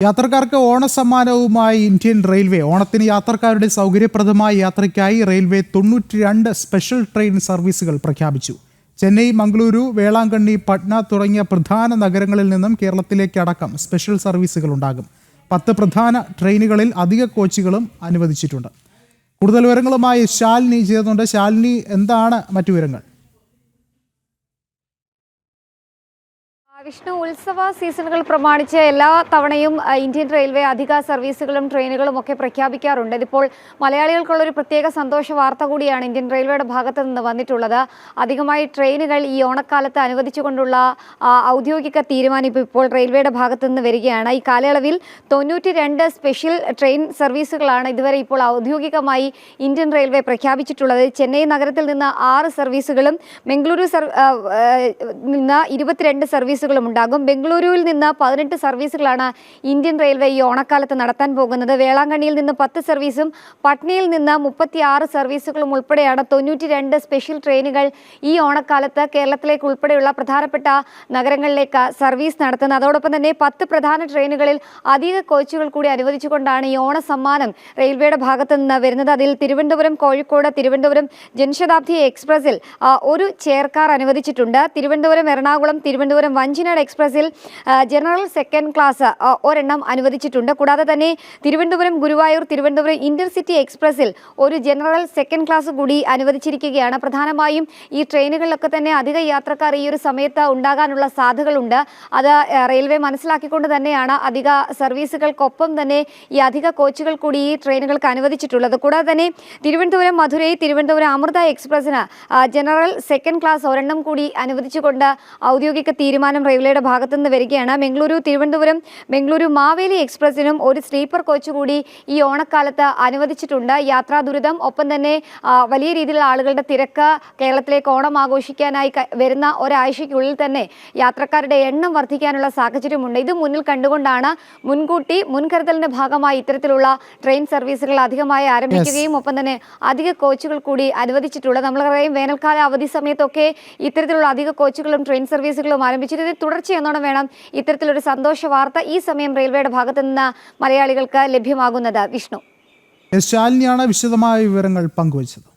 യാത്രക്കാർക്ക് ഓണസമ്മാനവുമായി Indian railway. ഓണത്തിന് യാത്രക്കാരുടെ സൗകര്യപ്രദമായ യാത്രയ്ക്കായി റെയിൽവേ 92 സ്പെഷ്യൽ ട്രെയിൻ സർവീസുകൾ പ്രഖ്യാപിച്ചു. ചെന്നൈ, മംഗളൂരു, വേളാങ്കണ്ണി, പട്ന തുടങ്ങിയ പ്രധാന നഗരങ്ങളിൽ നിന്നും കേരളത്തിലേക്കടക്കം സ്പെഷ്യൽ സർവീസുകൾ ഉണ്ടാകും. 10 പ്രധാന ട്രെയിനുകളിൽ അധിക കോച്ചുകളും അനുവദിച്ചിട്ടുണ്ട്. കൂടുതൽ വിവരങ്ങളുമായി ശാലിനി ചേർന്നുണ്ട്. ശാലിനി, എന്താണ് മറ്റു വിവരങ്ങൾ? വിഷ്ണു, ഉത്സവ സീസണുകൾ പ്രമാണിച്ച് എല്ലാ തവണയും ഇന്ത്യൻ റെയിൽവേ അധിക സർവീസുകളും ട്രെയിനുകളും ഒക്കെ പ്രഖ്യാപിക്കാറുണ്ട്. ഇതിപ്പോൾ മലയാളികൾക്കുള്ളൊരു പ്രത്യേക സന്തോഷ വാർത്ത കൂടിയാണ് ഇന്ത്യൻ റെയിൽവേയുടെ ഭാഗത്ത് നിന്ന് വന്നിട്ടുള്ളത്. അധികമായി ട്രെയിനുകൾ ഈ ഓണക്കാലത്ത് അനുവദിച്ചുകൊണ്ടുള്ള ഔദ്യോഗിക തീരുമാനം ഇപ്പോൾ റെയിൽവേയുടെ ഭാഗത്ത് നിന്ന് വരികയാണ്. ഈ കാലയളവിൽ 92 സ്പെഷ്യൽ ട്രെയിൻ സർവീസുകളാണ് ഇതുവരെ ഇപ്പോൾ ഔദ്യോഗികമായി ഇന്ത്യൻ റെയിൽവേ പ്രഖ്യാപിച്ചിട്ടുള്ളത്. ചെന്നൈ നഗരത്തിൽ നിന്ന് 6 സർവീസുകളും ബംഗളൂരു നിന്ന് 22 സർവീസുകളും ഉണ്ടാകും. ബംഗളൂരുവിൽ നിന്ന് 18 സർവീസുകളാണ് ഇന്ത്യൻ റെയിൽവേ ഈ ഓണക്കാലത്ത് നടത്താൻ പോകുന്നത്. വേളാങ്കണ്ണിയിൽ നിന്ന് 10 സർവീസും പട്നയിൽ നിന്ന് 36 സർവീസുകളും ഉൾപ്പെടെയാണ് 92 സ്പെഷ്യൽ ട്രെയിനുകൾ ഈ ഓണക്കാലത്ത് കേരളത്തിലേക്ക് ഉൾപ്പെടെയുള്ള പ്രധാനപ്പെട്ട നഗരങ്ങളിലേക്ക് സർവീസ് നടത്തുന്നത്. അതോടൊപ്പം തന്നെ 10 പ്രധാന ട്രെയിനുകളിൽ അധിക കോച്ചുകൾ കൂടി അനുവദിച്ചുകൊണ്ടാണ് ഈ ഓണസമ്മാനം റെയിൽവേയുടെ ഭാഗത്ത് നിന്ന് വരുന്നത്. അതിൽ തിരുവനന്തപുരം, കോഴിക്കോട്, തിരുവനന്തപുരം ജനശതാബ്ദി എക്സ്പ്രസിൽ ഒരു ചെയർകാർ അനുവദിച്ചിട്ടുണ്ട്. തിരുവനന്തപുരം, എറണാകുളം, തിരുവനന്തപുരം വഞ്ചിനാട് എക്സ്പ്രസിൽ ജനറൽ സെക്കൻഡ് ക്ലാസ് ഒരെണ്ണം അനുവദിച്ചിട്ടുണ്ട്. കൂടാതെ തന്നെ തിരുവനന്തപുരം, ഗുരുവായൂർ, തിരുവനന്തപുരം ഇന്റർസിറ്റി എക്സ്പ്രസിൽ ഒരു ജനറൽ സെക്കൻഡ് ക്ലാസ് കൂടി അനുവദിച്ചിരിക്കുകയാണ്. പ്രധാനമായും ഈ ട്രെയിനുകളിലൊക്കെ തന്നെ അധിക യാത്രക്കാർ ഈ ഒരു സമയത്ത് ഉണ്ടാകാനുള്ള സാധ്യതകളുണ്ട്. അത് റെയിൽവേ മനസ്സിലാക്കിക്കൊണ്ട് തന്നെയാണ് അധിക സർവീസുകൾക്കൊപ്പം തന്നെ ഈ അധിക കോച്ചുകൾ കൂടി ഈ ട്രെയിനുകൾക്ക് അനുവദിച്ചിട്ടുള്ളത്. കൂടാതെ തന്നെ തിരുവനന്തപുരം, മധുരൈ, തിരുവനന്തപുരം അമൃത എക്സ്പ്രസിന് ജനറൽ സെക്കൻഡ് ക്ലാസ് ഒരെണ്ണം കൂടി അനുവദിച്ചുകൊണ്ട് ഔദ്യോഗിക തീരുമാനം റെയിൽവേയുടെ ഭാഗത്തു നിന്ന് വരികയാണ്. ബംഗളൂരു, തിരുവനന്തപുരം, ബംഗളൂരു മാവേലി എക്സ്പ്രസിനും ഒരു സ്ലീപ്പർ കോച്ച് കൂടി ഈ ഓണക്കാലത്ത് അനുവദിച്ചിട്ടുണ്ട്. യാത്രാ ദുരിതം, ഒപ്പം തന്നെ വലിയ രീതിയിലുള്ള ആളുകളുടെ തിരക്ക്, കേരളത്തിലേക്ക് ഓണം ആഘോഷിക്കാനായി വരുന്ന ഒരാഴ്ചയ്ക്കുള്ളിൽ തന്നെ യാത്രക്കാരുടെ എണ്ണം വർദ്ധിക്കാനുള്ള സാഹചര്യമുണ്ട്. ഇത് മുന്നിൽ കണ്ടുകൊണ്ടാണ് മുൻകൂട്ടി മുൻകരുതലിന്റെ ഭാഗമായി ഇത്തരത്തിലുള്ള ട്രെയിൻ സർവീസുകൾ അധികമായി ആരംഭിക്കുകയും ഒപ്പം തന്നെ അധിക കോച്ചുകൾ കൂടി അനുവദിച്ചിട്ടുള്ളത്. നമ്മളറിയാം, വേനൽക്കാല അവധി സമയത്തൊക്കെ ഇത്തരത്തിലുള്ള അധിക കോച്ചുകളും ട്രെയിൻ സർവീസുകളും ആരംഭിച്ചിട്ട് തുടർച്ചയെന്നോണം വേണം ഇത്തരത്തിലൊരു സന്തോഷ വാർത്ത ഈ സമയം റെയിൽവേയുടെ ഭാഗത്തു നിന്ന് മലയാളികൾക്ക് ലഭ്യമാകുന്നത്. വിഷ്ണു, ശാലിനിയാണ് വിശദമായ വിവരങ്ങൾ പങ്കുവച്ചത്.